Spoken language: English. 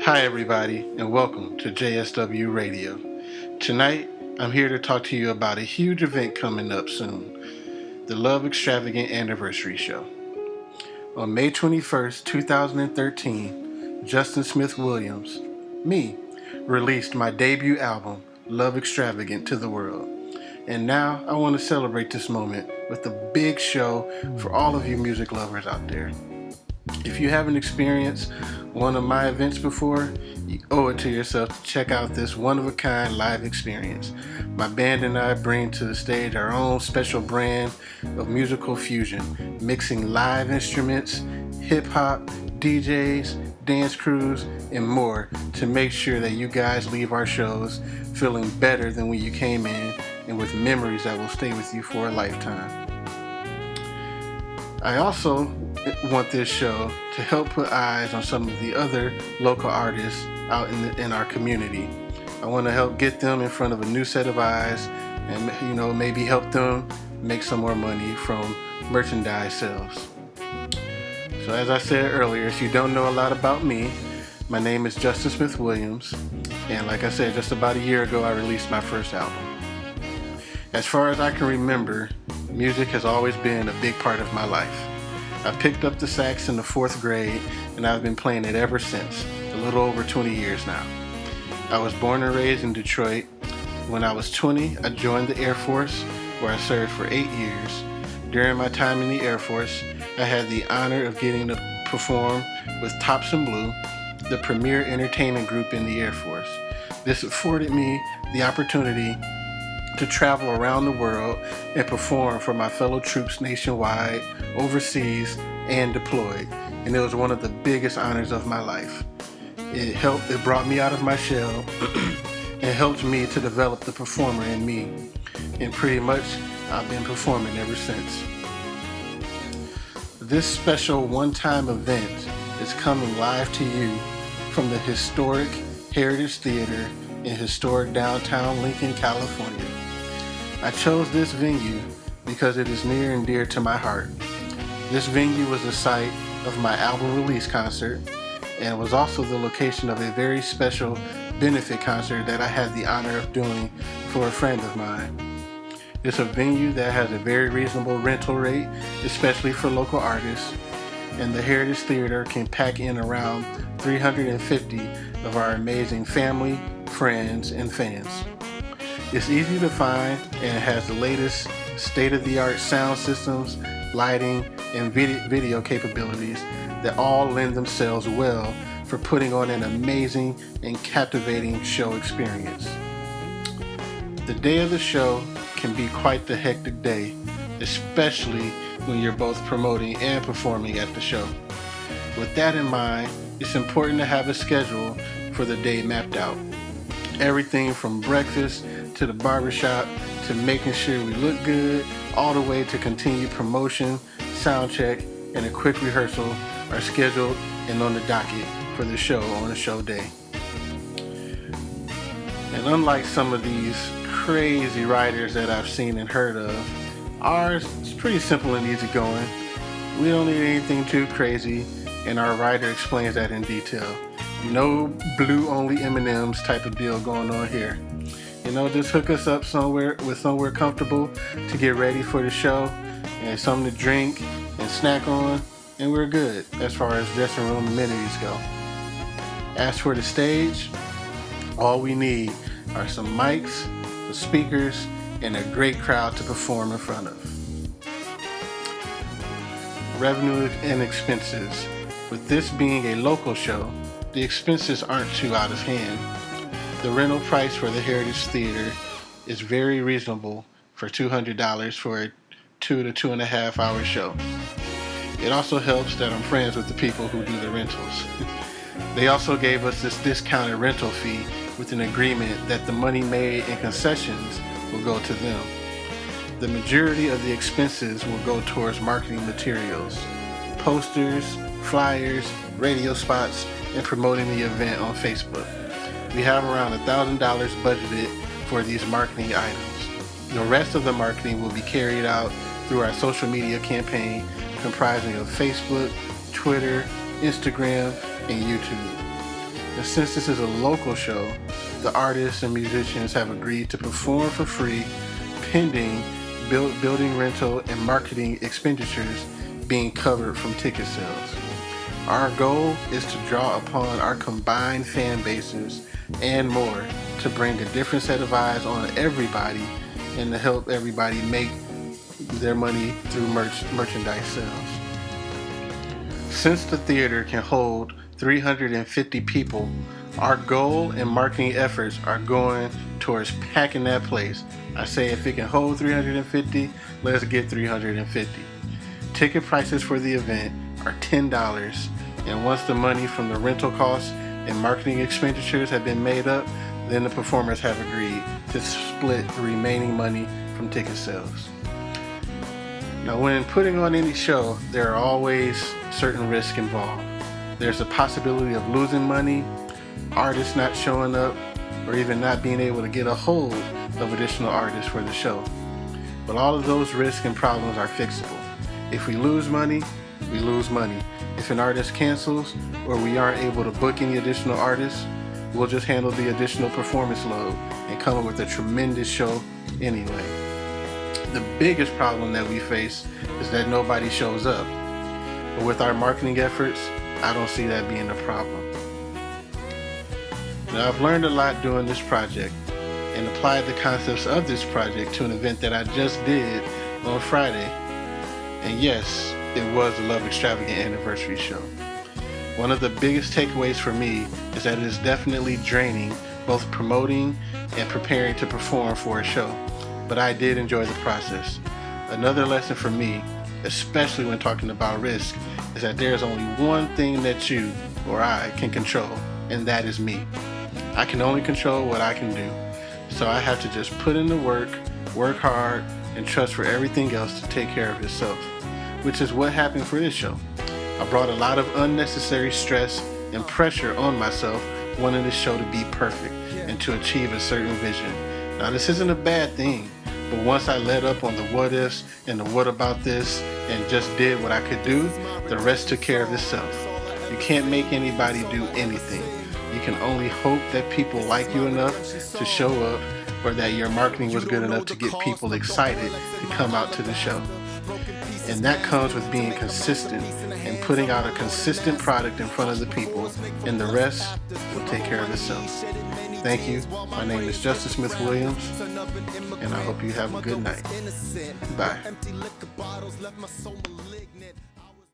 Hi, everybody, and welcome to JSW Radio. Tonight, I'm here to talk to you about a huge event coming up soon, the Love Extravagant Anniversary Show. On May 21st, 2013, Justin Smith Williams, me, released my debut album, Love Extravagant, to the world. And now, I want to celebrate this moment with a big show for all of you music lovers out there. If you haven't experienced one of my events before, you owe it to yourself to check out this one-of-a-kind live experience. My band and I bring to the stage our own special brand of musical fusion, mixing live instruments, hip-hop, DJs, dance crews, and more to make sure that you guys leave our shows feeling better than when you came in and with memories that will stay with you for a lifetime. I also want this show to help put eyes on some of the other local artists out in our community. I want to help get them in front of a new set of eyes and maybe help them make some more money from merchandise sales. So as I said earlier, if you don't know a lot about me, my name is Justin Smith Williams, and like I said, just about a year ago I released my first album. As far as I can remember, music has always been a big part of my life. I picked up the sax in the 4th grade, and I've been playing it ever since, a little over 20 years now. I was born and raised in Detroit. When I was 20, I joined the Air Force, where I served for 8 years. During my time in the Air Force, I had the honor of getting to perform with Tops in Blue, the premier entertainment group in the Air Force. This afforded me the opportunity to travel around the world and perform for my fellow troops nationwide, overseas, and deployed. And it was one of the biggest honors of my life. It brought me out of my shell and helped me to develop the performer in me. And pretty much, I've been performing ever since. This special one-time event is coming live to you from the historic Heritage Theater in historic downtown Lincoln, California. I chose this venue because it is near and dear to my heart. This venue was the site of my album release concert and was also the location of a very special benefit concert that I had the honor of doing for a friend of mine. It's a venue that has a very reasonable rental rate, especially for local artists, and the Heritage Theater can pack in around 350 of our amazing family, friends, and fans. It's easy to find and it has the latest state-of-the-art sound systems, lighting, and video capabilities that all lend themselves well for putting on an amazing and captivating show experience. The day of the show can be quite the hectic day, especially when you're both promoting and performing at the show. With that in mind, it's important to have a schedule for the day mapped out. Everything from breakfast to the barbershop to making sure we look good, all the way to continued promotion, sound check, and a quick rehearsal are scheduled and on the docket for the show on a show day. And unlike some of these crazy writers that I've seen and heard of, ours is pretty simple and easygoing. We don't need anything too crazy, and our writer explains that in detail. No blue-only M&Ms type of deal going on here. Just hook us up somewhere comfortable to get ready for the show and something to drink and snack on, and we're good as far as dressing room amenities go. As for the stage, all we need are some mics, some speakers, and a great crowd to perform in front of. Revenue and expenses. With this being a local show, the expenses aren't too out of hand. The rental price for the Heritage Theater is very reasonable for $200 for a 2 to 2.5 hour show. It also helps that I'm friends with the people who do the rentals. They also gave us this discounted rental fee with an agreement that the money made in concessions will go to them. The majority of the expenses will go towards marketing materials, posters, flyers, radio spots, and promoting the event on Facebook. We have around $1,000 budgeted for these marketing items. The rest of the marketing will be carried out through our social media campaign comprising of Facebook, Twitter, Instagram, and YouTube. And since this is a local show, the artists and musicians have agreed to perform for free pending building rental and marketing expenditures being covered from ticket sales. Our goal is to draw upon our combined fan bases and more to bring a different set of eyes on everybody and to help everybody make their money through merchandise sales. Since the theater can hold 350 people, our goal and marketing efforts are going towards packing that place. I say if it can hold 350, let's get 350. Ticket prices for the event are $10, and once the money from the rental costs and marketing expenditures have been made up, then the performers have agreed to split the remaining money from ticket sales. Now, when putting on any show, there are always certain risks involved. There's the possibility of losing money, artists not showing up, or even not being able to get a hold of additional artists for the show. But all of those risks and problems are fixable. If we lose money, we lose money. If an artist cancels or we aren't able to book any additional artists, we'll just handle the additional performance load and come up with a tremendous show anyway. The biggest problem that we face is that nobody shows up. But with our marketing efforts, I don't see that being a problem. Now, I've learned a lot doing this project and applied the concepts of this project to an event that I just did on Friday. And yes, it was the Love Extravagant anniversary show. One of the biggest takeaways for me is that it is definitely draining, both promoting and preparing to perform for a show. But I did enjoy the process. Another lesson for me, especially when talking about risk, is that there's only one thing that you or I can control, and that is me. I can only control what I can do. So I have to just put in the work hard, and trust for everything else to take care of itself, which is what happened for this show. I brought a lot of unnecessary stress and pressure on myself, wanting this show to be perfect and to achieve a certain vision. Now, this isn't a bad thing, but once I let up on the what ifs and the what about this and just did what I could do, the rest took care of itself. You can't make anybody do anything. You can only hope that people like you enough to show up, or that your marketing was good enough to get people excited to come out to the show. And that comes with being consistent and putting out a consistent product in front of the people, and the rest will take care of itself. Thank you. My name is Justice Smith Williams, and I hope you have a good night. Bye.